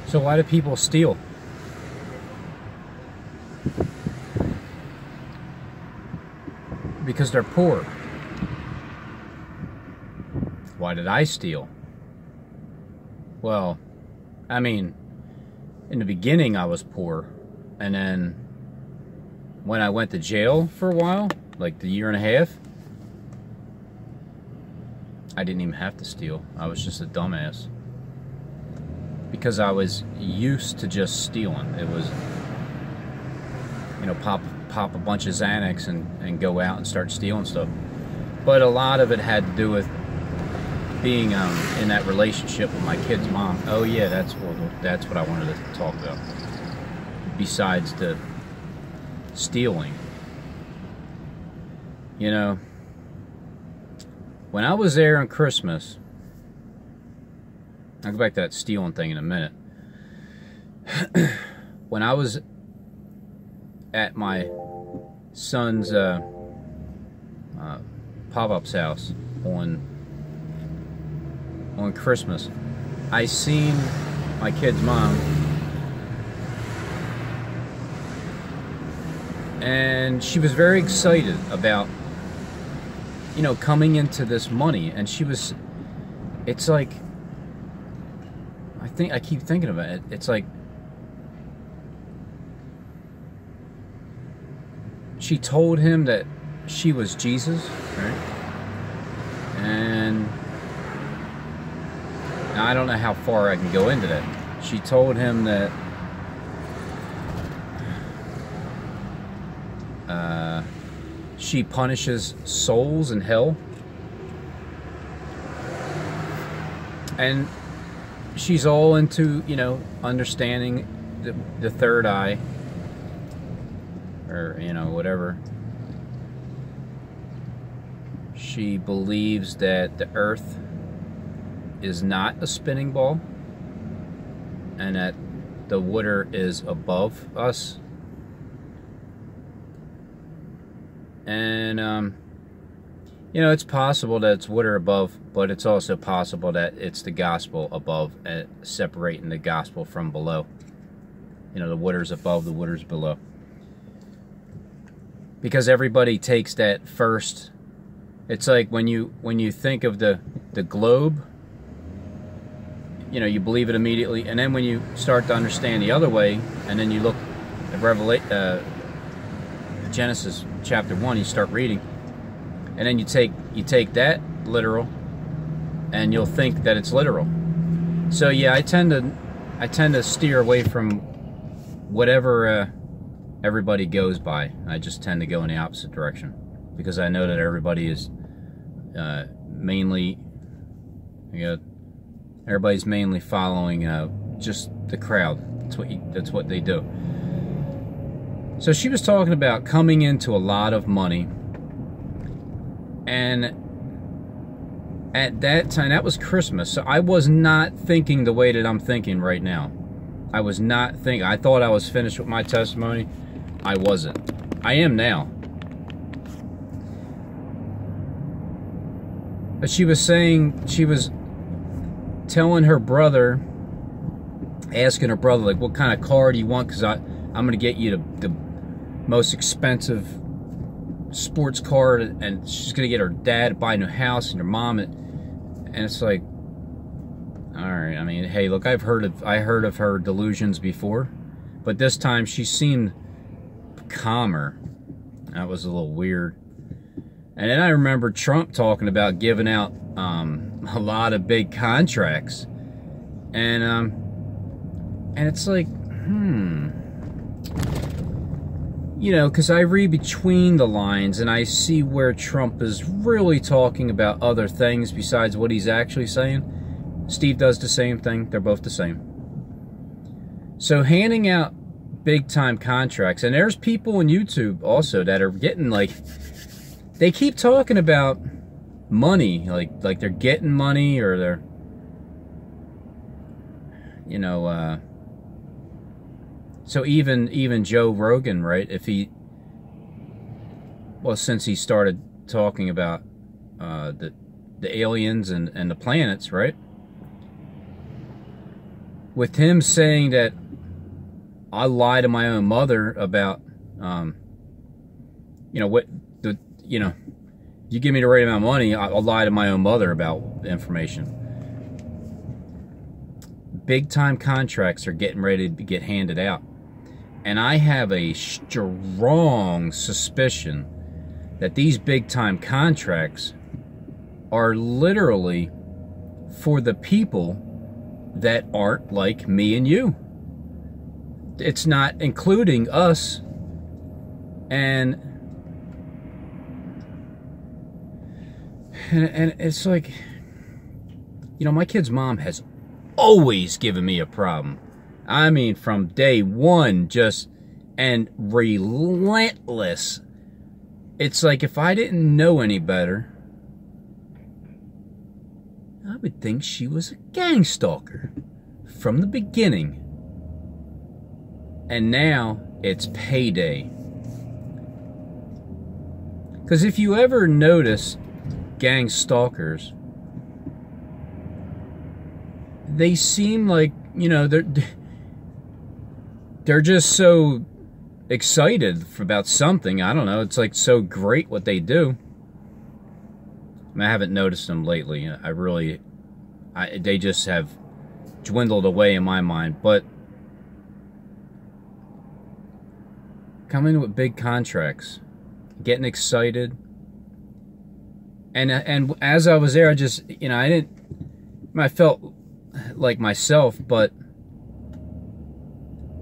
So why do people steal? Because they're poor. Why did I steal? Well, I mean, in the beginning I was poor, and then when I went to jail for a while, like the year and a half, I didn't even have to steal. I was just a dumbass. Because I was used to just stealing. It was, you know, pop a bunch of Xanax and go out and start stealing stuff. But a lot of it had to do with being in that relationship with my kid's mom. Oh yeah, that's what I wanted to talk about. Besides the stealing, you know, when I was there on Christmas, I'll go back to that stealing thing in a minute. When I was at my son's pop-up's house on Christmas, I seen my kid's mom, and she was very excited about, you know, coming into this money, and she was, it's like, I keep thinking about it, it's like, she told him that she was Jesus, right? And I don't know how far I can go into that. She told him that she punishes souls in hell. And she's all into, you know, understanding the third eye, or, you know, whatever. She believes that the earth is not a spinning ball, and that the water is above us. And you know, it's possible that it's water above, but it's also possible that it's the gospel above, separating the gospel from below. You know, the water's above, the water's below. Because everybody takes that first. It's like when you think of the globe, you know, you believe it immediately, and then when you start to understand the other way, and then you look at Genesis chapter 1, you start reading, and then you take that literal, and you'll think that it's literal. So yeah, I tend to steer away from whatever everybody goes by. I just tend to go in the opposite direction, because I know that everybody is mainly, you know, everybody's mainly following just the crowd. That's what they do. So she was talking about coming into a lot of money, and at that time, that was Christmas, so I was not thinking the way that I'm thinking right now. I was not thinking. I thought I was finished with my testimony. I wasn't. I am now. But she was saying, she was telling her brother, asking her brother, like, what kind of car do you want? Because I'm going to get you the most expensive sports car, and she's going to get her dad to buy a new house, and her mom, and it's like, all right, I mean, hey, look, I heard of her delusions before, but this time she seemed calmer. That was a little weird. And then I remember Trump talking about giving out a lot of big contracts, and it's like, you know, because I read between the lines and I see where Trump is really talking about other things besides what he's actually saying. Steve does the same thing. They're both the same. So handing out big time contracts, and there's people on YouTube also that are getting, like, they keep talking about money, like they're getting money, or they're, you know, so even Joe Rogan, right? If he, well, since he started talking about the aliens and the planets, right? with him saying that I lie to my own mother about, you know, what the, you know, you give me the right amount of money, I'll lie to my own mother about information. Big time contracts are getting ready to get handed out. And I have a strong suspicion that these big time contracts are literally for the people that aren't like me and you. It's not including us. And it's like, you know, my kid's mom has always given me a problem. I mean, from day one, just, and relentless. It's like, if I didn't know any better, I would think she was a gang stalker from the beginning. And now it's payday. Because if you ever notice gang stalkers, they seem like, you know, they're just so excited about something. I don't know. It's like so great what they do. I mean, I haven't noticed them lately. They just have dwindled away in my mind. But coming with big contracts, getting excited, and as I was there, I just, you know, I felt like myself, but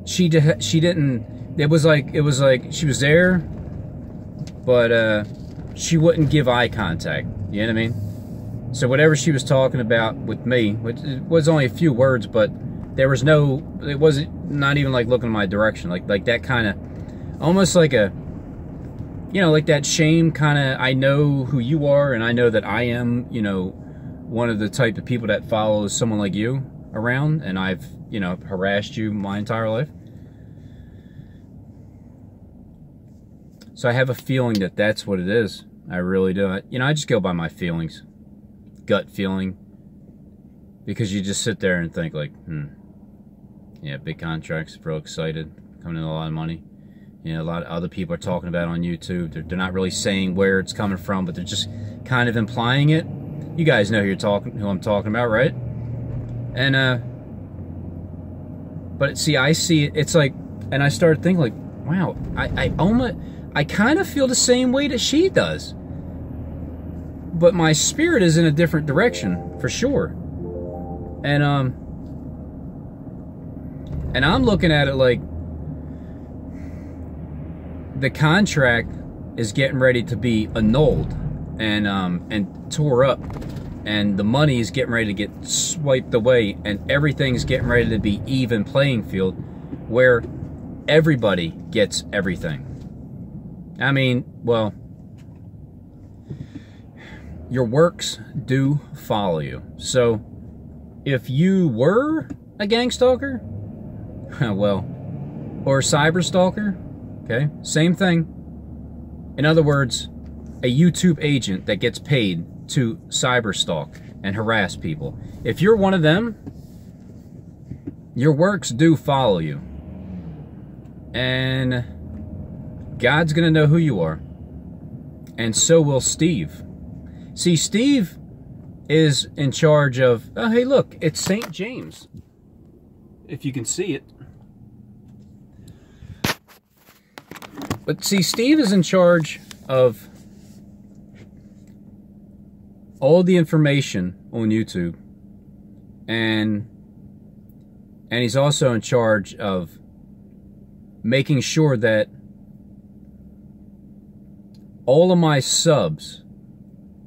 she didn't. It was like she was there, but she wouldn't give eye contact. You know what I mean? So whatever she was talking about with me, which was only a few words, but there was no. It wasn't, not even like looking in my direction, like that kind of, almost like a, you know, like that shame kind of. I know who you are, and I know that I am, you know, one of the type of people that follows someone like you around, and I've, you know, harassed you my entire life. So I have a feeling that that's what it is. I really do. You know, I just go by my feelings, gut feeling, because you just sit there and think like, yeah, big contracts, real excited, coming in a lot of money. You know, a lot of other people are talking about it on YouTube. They're not really saying where it's coming from, but they're just kind of implying it. You guys know who I'm talking about, right? And but see, I see it. It's like, and I started thinking like, wow, I kind of feel the same way that she does, but my spirit is in a different direction for sure. And I'm looking at it like the contract is getting ready to be annulled and tore up, and the money is getting ready to get swiped away, and everything's getting ready to be even playing field where everybody gets everything. I mean, well, your works do follow you. So if you were a gang stalker, well, or a cyber stalker, okay, same thing. In other words, a YouTube agent that gets paid to cyber stalk and harass people. If you're one of them, your works do follow you. And God's going to know who you are. And so will Steve. See, Steve is in charge of, oh, hey, look, it's St. James. If you can see it. But see, Steve is in charge of all the information on YouTube. And he's also in charge of making sure that all of my subs,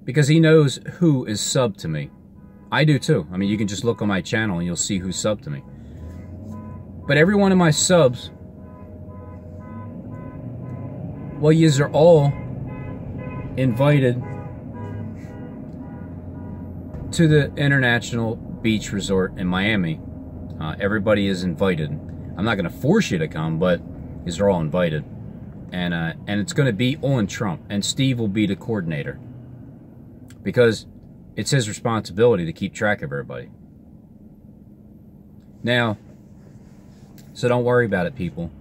because he knows who is subbed to me. I do too. I mean, you can just look on my channel and you'll see who's subbed to me. But every one of my subs, well, yous are all invited to the International Beach Resort in Miami. Everybody is invited. I'm not going to force you to come, but yous are all invited. And it's going to be on Trump, and Steve will be the coordinator, because it's his responsibility to keep track of everybody. Now, so don't worry about it, people.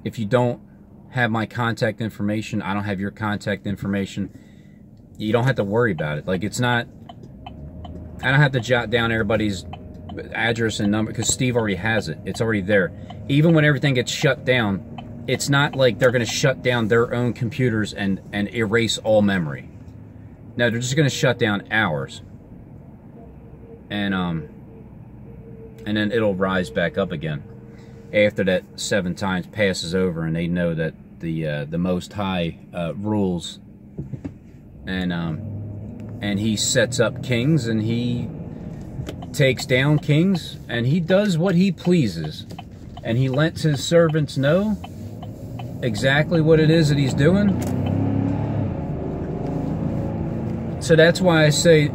If you don't have my contact information, I don't have your contact information, you don't have to worry about it. Like, it's not, I don't have to jot down everybody's address and number, because Steve already has it. It's already there. Even when everything gets shut down, it's not like they're going to shut down their own computers and erase all memory. No, they're just going to shut down ours. And then it'll rise back up again after that 7 times passes over, and they know that the Most High rules, and he sets up kings, and he takes down kings, and he does what he pleases, and he lets his servants know exactly what it is that he's doing. So that's why I say,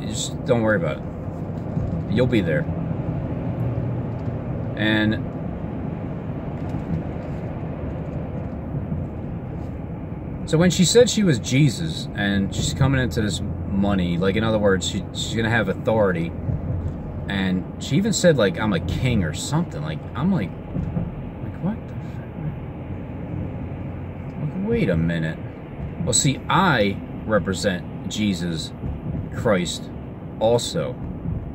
just don't worry about it. You'll be there. And so when she said she was Jesus and she's coming into this money, like, in other words, she's gonna have authority, and she even said, like, I'm a king or something. Like, I'm like what the fuck? Like, wait a minute. Well, see, I represent Jesus Christ also,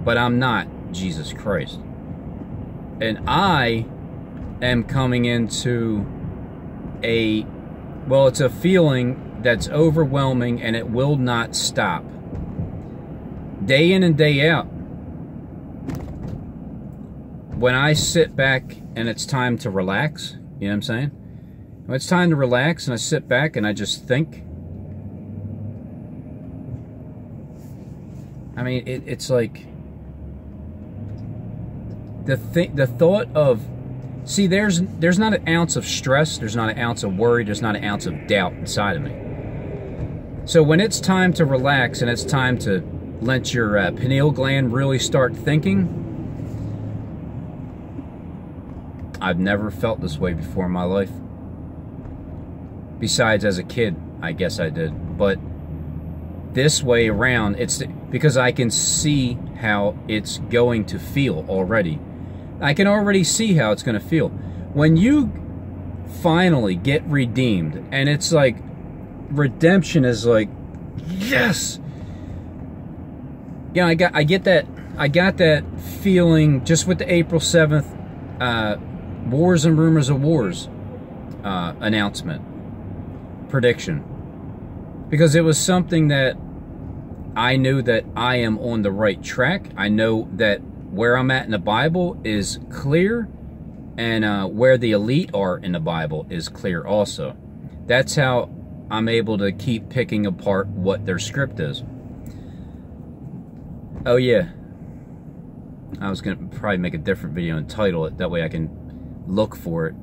but I'm not Jesus Christ. And I am coming into well, it's a feeling that's overwhelming, and it will not stop. Day in and day out. When I sit back and it's time to relax, you know what I'm saying? When it's time to relax and I sit back and I just think, I mean, it's like the thought of, see, there's not an ounce of stress, there's not an ounce of worry, there's not an ounce of doubt inside of me. So when it's time to relax and it's time to let your pineal gland really start thinking, I've never felt this way before in my life. Besides, as a kid, I guess I did. But this way around, it's because I can see how it's going to feel already. I can already see how it's going to feel. When you finally get redeemed, and it's like, redemption is like, yes! Yeah, I got that feeling just with the April 7th Wars and Rumors of Wars announcement, prediction. Because it was something that I knew that I am on the right track. I know that where I'm at in the Bible is clear, and where the elite are in the Bible is clear also. That's how I'm able to keep picking apart what their script is. Oh yeah, I was going to probably make a different video and title it, that way I can look for it.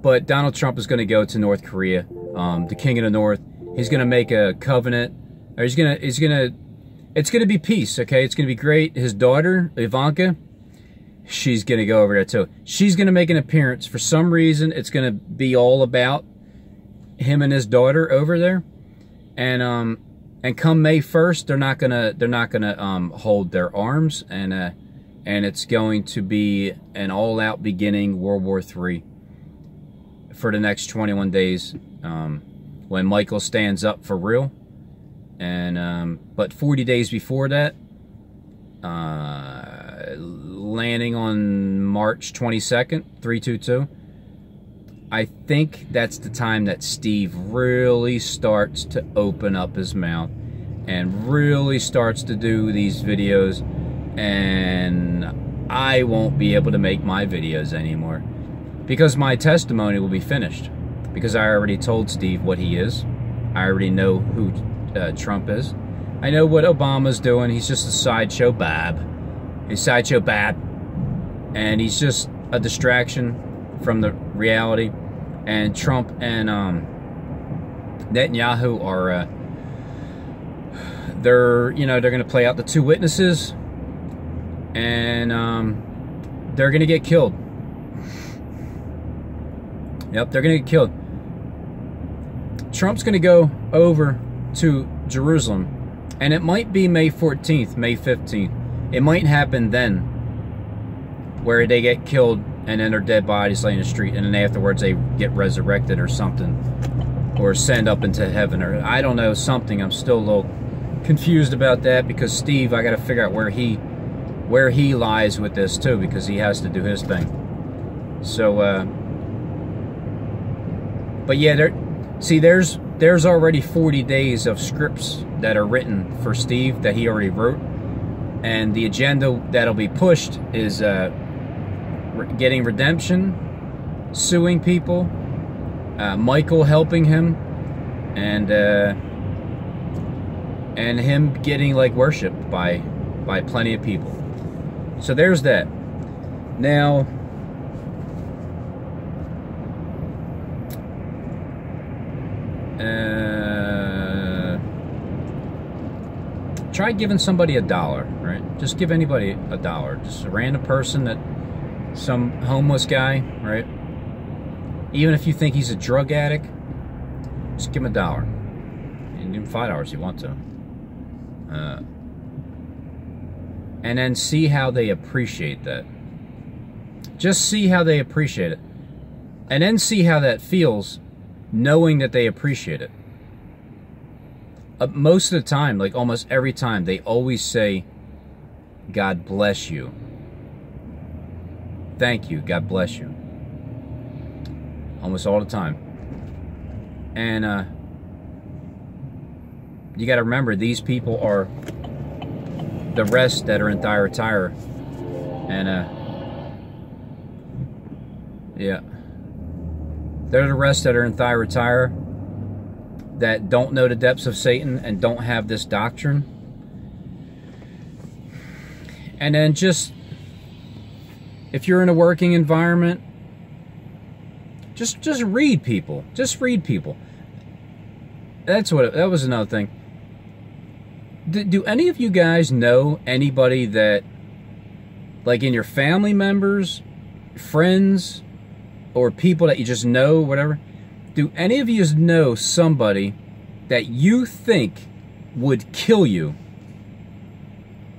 But Donald Trump is going to go to North Korea, the King of the North. He's going to make a covenant, or it's going to be peace, okay? It's going to be great. His daughter, Ivanka, she's going to go over there too. She's going to make an appearance. For some reason, it's going to be all about him and his daughter over there. And come May 1st, they're not gonna hold their arms, and it's going to be an all-out beginning World War III for the next 21 days, when Michael stands up for real. And but 40 days before that, landing on March 22nd, 322. I think that's the time that Steve really starts to open up his mouth and really starts to do these videos, and I won't be able to make my videos anymore because my testimony will be finished, because I already told Steve what he is. I already know who Trump is. I know what Obama's doing. He's just a sideshow bab. He's sideshow bab, and he's just a distraction from the reality. And Trump and Netanyahu are they're going to play out the two witnesses, and they're going to get killed. Yep, they're going to get killed. Trump's going to go over to Jerusalem, and it might be May 14th, May 15th. It might happen then, where they get killed and then their dead bodies lay in the street, and then afterwards they get resurrected or something, or sent up into heaven, or I don't know, something. I'm still a little confused about that, because Steve, I got to figure out where he lies with this too, because he has to do his thing. So, but yeah, there's already 40 days of scripts that are written for Steve that he already wrote, and the agenda that'll be pushed is getting redemption, suing people, Michael helping him, and him getting like worshipped by plenty of people. So there's that. Now, try giving somebody $1, right? Just give anybody $1. Just a random person, that some homeless guy, right? Even if you think he's a drug addict, just give him $1. You can give him $5 if you want to. And then see how they appreciate that. Just see how they appreciate it. And then see how that feels, knowing that they appreciate it. Most of the time, like almost every time, they always say, God bless you. Thank you, God bless you. Almost all the time. And you got to remember, these people are the rest that are in Thyatira. And yeah, they're the rest that are in Thyatira, that don't know the depths of Satan and don't have this doctrine. And then just, if you're in a working environment, just read people. Just read people. That was another thing. Do any of you guys know anybody that, like in your family members, friends, or people that you just know, whatever, do any of you know somebody that you think would kill you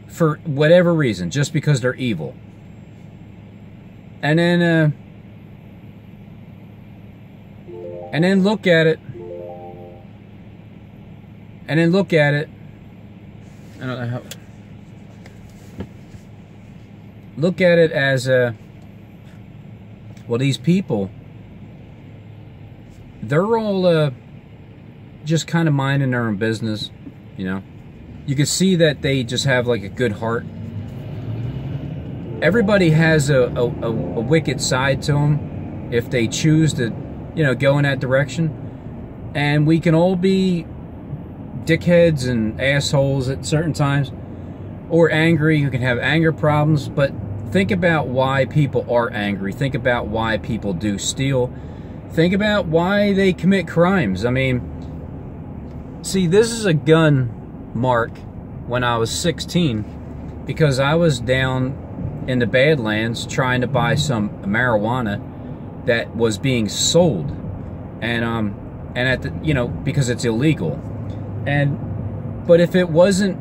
for whatever reason, just because they're evil? And then look at it. And then look at it. I don't know how. Look at it as well, these people, they're all just kind of minding their own business, you know. You can see that they just have like a good heart. Everybody has a wicked side to them if they choose to, you know, go in that direction. And we can all be dickheads and assholes at certain times, or angry. You can have anger problems, but think about why people are angry. Think about why people do steal. Think about why they commit crimes. I mean, see, this is a gun mark when I was 16, because I was down in the Badlands trying to buy some marijuana that was being sold, and at the, you know, because it's illegal. But if it wasn't,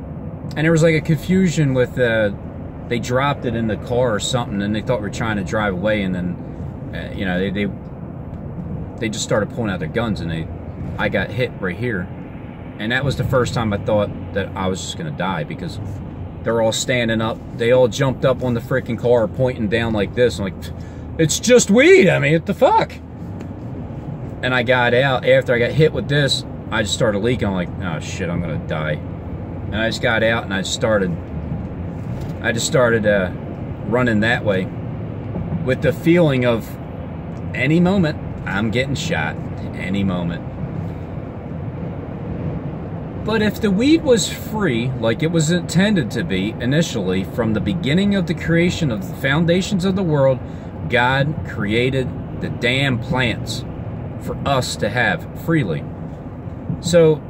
and there was like a confusion with they dropped it in the car or something, and they thought we were trying to drive away, and then you know, they just started pulling out their guns, and I got hit right here. And that was the first time I thought that I was just gonna die, because they're all standing up. They all jumped up on the freaking car, pointing down like this. I'm like, it's just weed. I mean, what the fuck? And I got out. After I got hit with this, I just started leaking. I'm like, oh shit, I'm gonna die. And I just got out, and I just started running that way, with the feeling of any moment I'm getting shot, any moment. But if the weed was free, like it was intended to be initially, from the beginning of the creation of the foundations of the world, God created the damn plants for us to have freely. So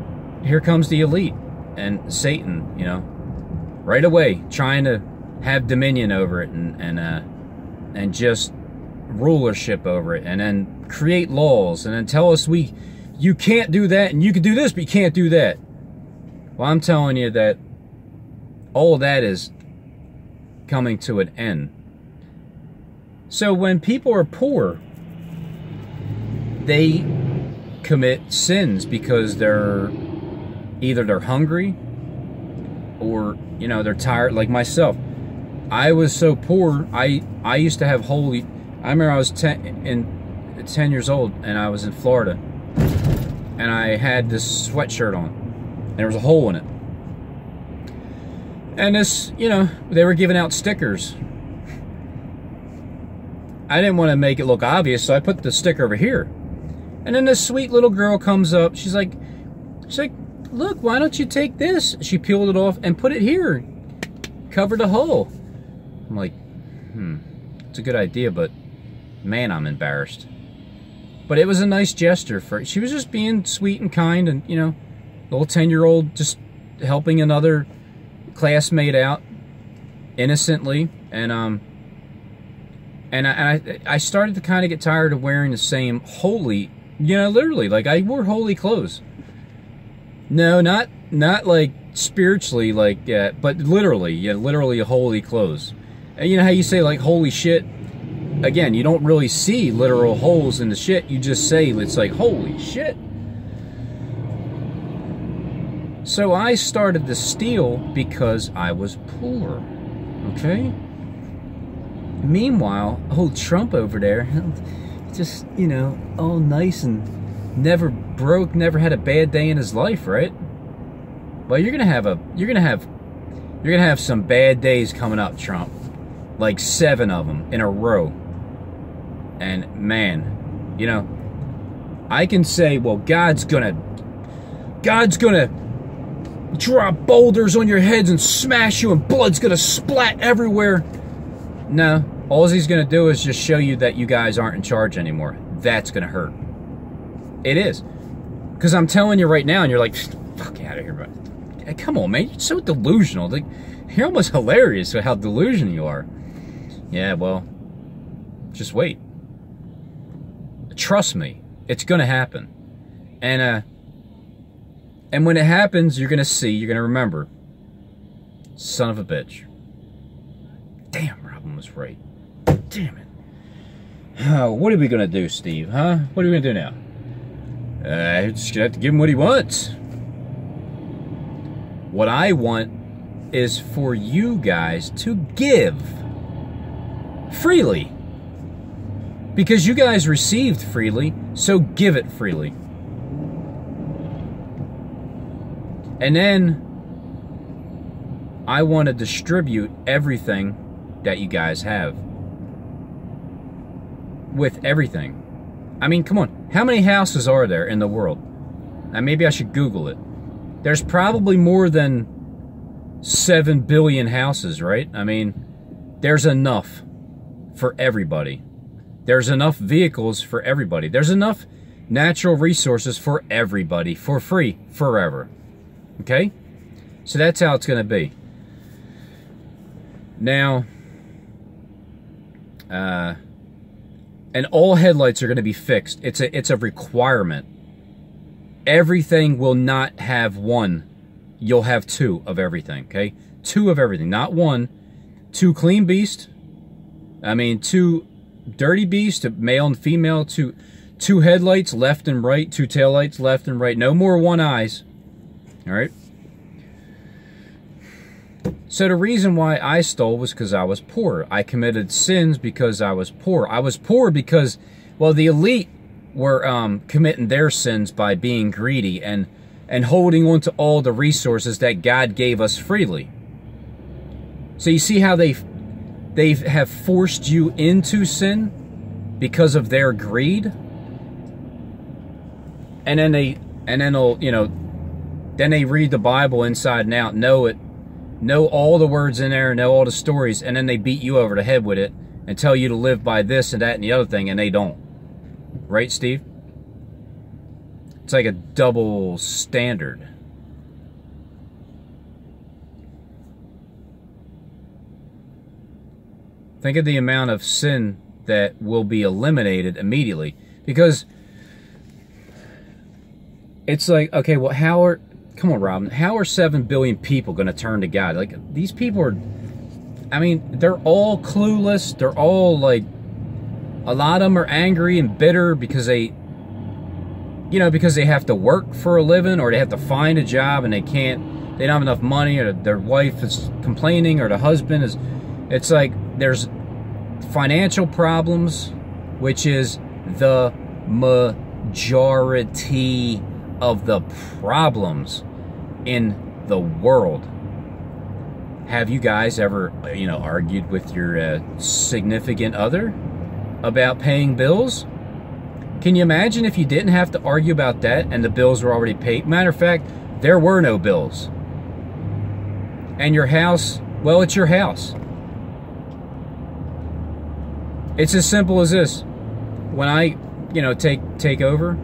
here comes the elite and Satan, you know, right away trying to have dominion over it, and just rulership over it, and then create laws, and then tell us you can't do that, and you can do this, but you can't do that. Well, I'm telling you that all of that is coming to an end. So when people are poor, they commit sins because they're hungry, or, you know, they're tired. Like myself, I was so poor, I used to have holy. I remember I was 10 years old, and I was in Florida, and I had this sweatshirt on, and there was a hole in it. And this, you know, they were giving out stickers. I didn't want to make it look obvious, so I put the sticker over here. And then this sweet little girl comes up. She's like, look, why don't you take this? She peeled it off and put it here. Covered the hole. I'm like, it's a good idea, but man, I'm embarrassed. But it was a nice gesture. She was just being sweet and kind, and, you know, little 10-year-old just helping another classmate out innocently. And I started to kind of get tired of wearing the same holy, you know, literally, like, I wore holy clothes. No, not like spiritually, like, but literally, yeah, literally holy clothes. And you know how you say, like, holy shit? Again, you don't really see literal holes in the shit. You just say, it's like, holy shit. So I started to steal because I was poor, okay? Meanwhile, old Trump over there, just, you know, all nice and never broke, never had a bad day in his life, right? Well, you're gonna have some bad days coming up, Trump. Like 7 of them in a row. And man, you know, I can say, well, God's gonna drop boulders on your heads and smash you, and blood's gonna splat everywhere. No, all he's gonna do is just show you that you guys aren't in charge anymore. That's gonna hurt. It is. Because I'm telling you right now, and you're like, fuck out of here, but come on, man, you're so delusional. Like, you're almost hilarious with how delusional you are. Yeah, well, just wait. Trust me, it's gonna happen. And when it happens, you're gonna see, you're gonna remember. Son of a bitch. Damn, Robin was right. Damn it. What are we gonna do, Steve, huh? What are we gonna do now? Just gonna have to give him what he wants. What I want is for you guys to give freely. Because you guys received freely, so give it freely. And then I want to distribute everything that you guys have. With everything. I mean, come on. How many houses are there in the world? Now, maybe I should Google it. There's probably more than 7 billion houses, right? I mean, there's enough for everybody. There's enough vehicles for everybody. There's enough natural resources for everybody for free forever. Okay? So that's how it's going to be. Now, and all headlights are going to be fixed. It's a requirement. Everything will not have one. You'll have 2 of everything, okay? 2 of everything, not 1. 2 clean beast. I mean, 2 dirty beast, male and female. 2 headlights, left and right. 2 taillights, left and right. No more 1 eyes. All right? So the reason why I stole was because I was poor. I committed sins because I was poor. I was poor because, well, the elite were committing their sins by being greedy and holding on to all the resources that God gave us freely. So you see how they have forced you into sin because of their greed, and then they'll, you know, then they read the Bible inside and out, know all the words in there, know all the stories, and then they beat you over the head with it and tell you to live by this and that and the other thing, and they don't. Right, Steve? It's like a double standard. Think of the amount of sin that will be eliminated immediately. Because it's like, okay, well, come on, Robin, how are 7 billion people going to turn to God? Like, these people are, I mean, they're all clueless. They're all like, a lot of them are angry and bitter because they, you know, because they have to work for a living, or they have to find a job and they don't have enough money, or their wife is complaining, or the husband is, it's like there's financial problems, which is the majority of the problems in the world. Have you guys ever, you know, argued with your significant other about paying bills? Can you imagine if you didn't have to argue about that and the bills were already paid? Matter of fact, there were no bills. And your house, well, it's your house. It's as simple as this. When I, you know, take over,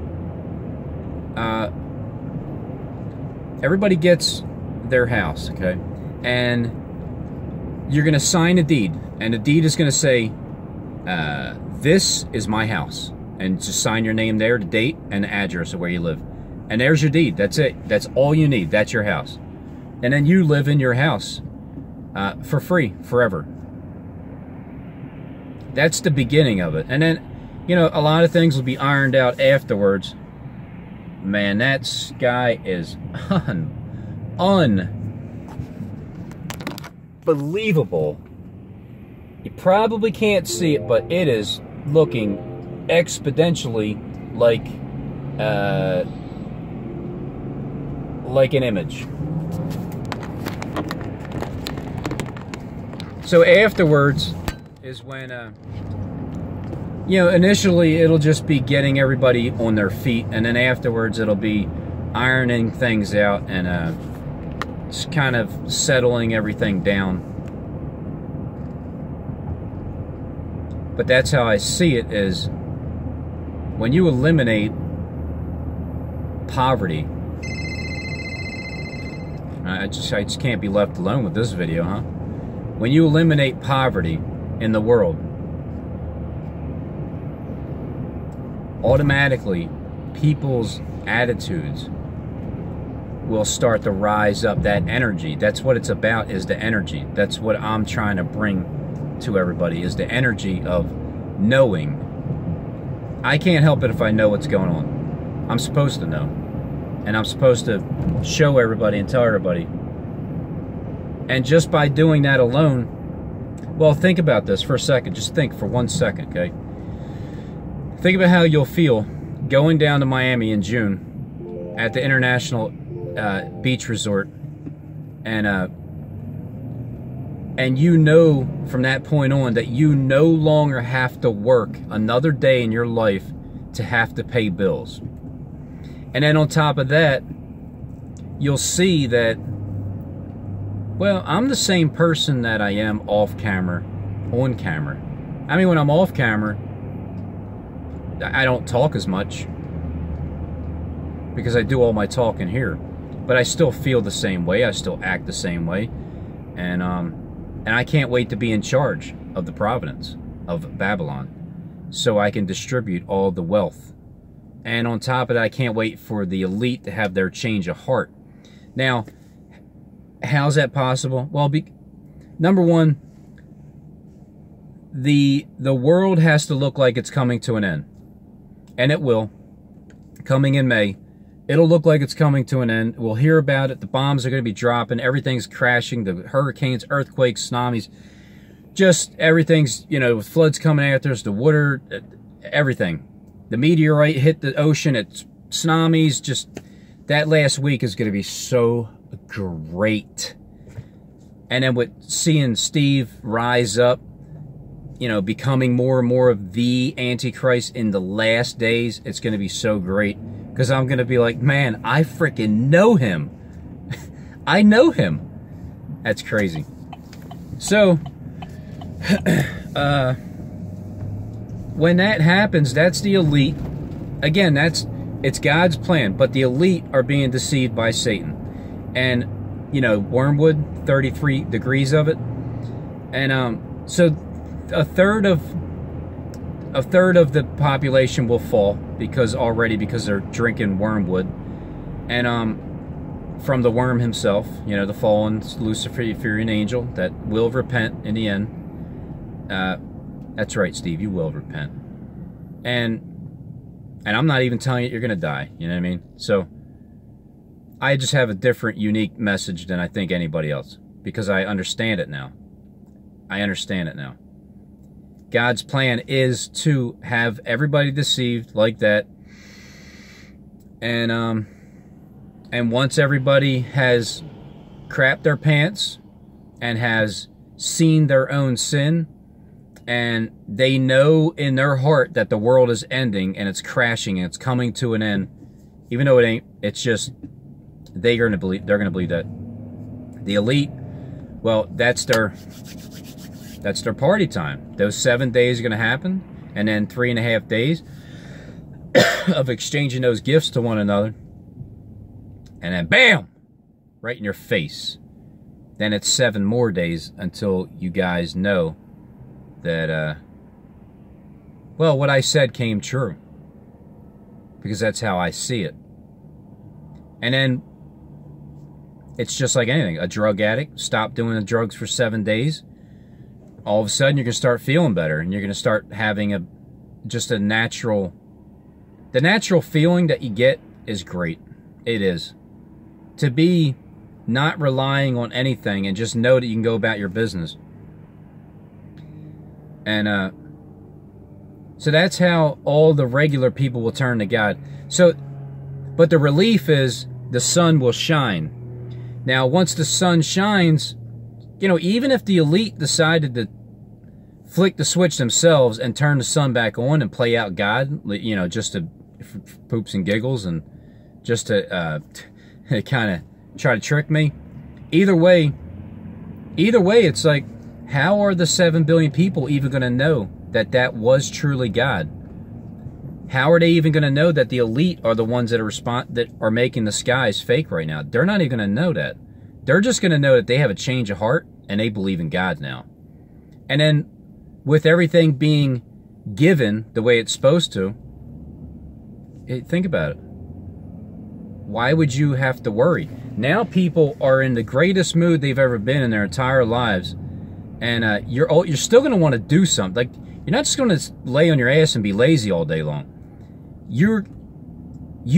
everybody gets their house, okay? And you're going to sign a deed. And the deed is going to say, this is my house. And just sign your name there, the date, and the address of where you live. And there's your deed. That's it. That's all you need. That's your house. And then you live in your house for free, forever. That's the beginning of it. And then, you know, a lot of things will be ironed out afterwards. Man, that sky is unbelievable. You probably can't see it, but it is looking exponentially like an image. So afterwards is when you know, initially it'll just be getting everybody on their feet, and then afterwards it'll be ironing things out and just kind of settling everything down. But that's how I see it, is when you eliminate poverty. I just can't be left alone with this video, huh? When you eliminate poverty in the world, automatically people's attitudes will start to rise up. That energy, that's what it's about, is the energy. That's what I'm trying to bring to everybody, is the energy of knowing. I can't help it if I know what's going on. I'm supposed to know. And I'm supposed to show everybody and tell everybody. And just by doing that alone, well, think about this for a second. Just think for 1 second, okay? Think about how you'll feel going down to Miami in June at the International Beach Resort, and you know from that point on that you no longer have to work another day in your life to have to pay bills. And then on top of that, you'll see that, well, I'm the same person that I am off camera, on camera. I mean, when I'm off camera, I don't talk as much because I do all my talking here. But I still feel the same way. I still act the same way. And I can't wait to be in charge of the providence of Babylon so I can distribute all the wealth. And on top of that, I can't wait for the elite to have their change of heart. Now, how's that possible? Well, number one, the world has to look like it's coming to an end. And it will. Coming in May, it'll look like it's coming to an end. We'll hear about it. The bombs are going to be dropping. Everything's crashing. The hurricanes, earthquakes, tsunamis. Just everything's, you know, with floods coming after us, the water, everything. The meteorite hit the ocean. It's tsunamis. Just that last week is going to be so great. And then with seeing Steve rise up, you know, becoming more and more of the Antichrist in the last days, it's going to be so great. Because I'm going to be like, man, I freaking know him. I know him. That's crazy. So, when that happens, that's the elite. Again, it's God's plan. But the elite are being deceived by Satan. And, you know, Wormwood, 33 degrees of it. And so a third of the population will fall because they're drinking wormwood, And from the worm himself, you know, the fallen Luciferian angel that will repent in the end. That's right, Steve, you will repent. And I'm not even telling you you're going to die, you know what I mean? So I just have a different, unique message than I think anybody else, because I understand it now. I understand it now. God's plan is to have everybody deceived like that. And once everybody has crapped their pants and has seen their own sin, and they know in their heart that the world is ending and it's crashing and it's coming to an end, even though it ain't, it's just, they're going to believe that. The elite, well, that's their party time. Those 7 days are going to happen, and then 3.5 days of exchanging those gifts to one another, and then bam, right in your face. Then it's 7 more days until you guys know that, well, what I said came true, because that's how I see it. And then it's just like anything. A drug addict, stop doing the drugs for 7 days. All of a sudden, you're going to start feeling better, and you're going to start having the natural feeling that you get is great. It is. To be not relying on anything and just know that you can go about your business. And so that's how all the regular people will turn to God. So, but the relief is the sun will shine. Now, once the sun shines, you know, even if the elite decided to flick the switch themselves and turn the sun back on and play out God, you know, just to poops and giggles and just to kind of try to trick me. Either way, it's like, how are the 7 billion people even going to know that that was truly God? How are they even going to know that the elite are the ones that are making the skies fake right now? They're not even going to know that. They're just going to know that they have a change of heart and they believe in God now. And then with everything being given the way it's supposed to, think about it. Why would you have to worry? Now people are in the greatest mood they've ever been in their entire lives. And you're still going to want to do something. Like, you're not just going to lay on your ass and be lazy all day long. You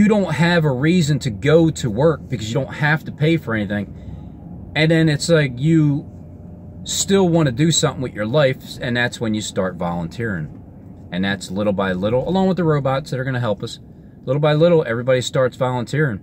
don't have a reason to go to work because you don't have to pay for anything. And then it's like you still want to do something with your life, and that's when you start volunteering. And that's little by little, along with the robots that are going to help us. Little by little, everybody starts volunteering.